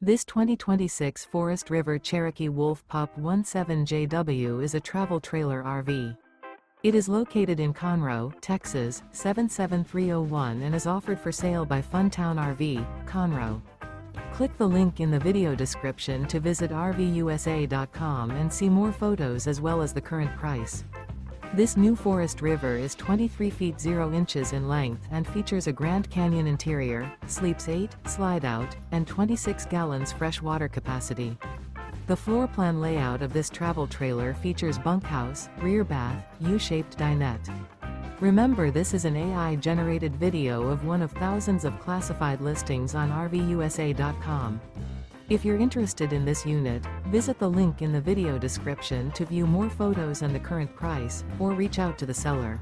This 2026 Forest River Cherokee Wolf Pup 17JW is a travel trailer RV. It is located in Conroe, Texas, 77301 and is offered for sale by Funtown RV, Conroe. Click the link in the video description to visit RVUSA.com and see more photos as well as the current price. This new Forest River is 23 feet 0 inches in length and features a Grand Canyon interior, sleeps 8, slide-out, and 26 gallons fresh water capacity. The floor plan layout of this travel trailer features bunkhouse, rear bath, U-shaped dinette. Remember, this is an AI-generated video of one of thousands of classified listings on RVUSA.com. If you're interested in this unit, visit the link in the video description to view more photos and the current price, or reach out to the seller.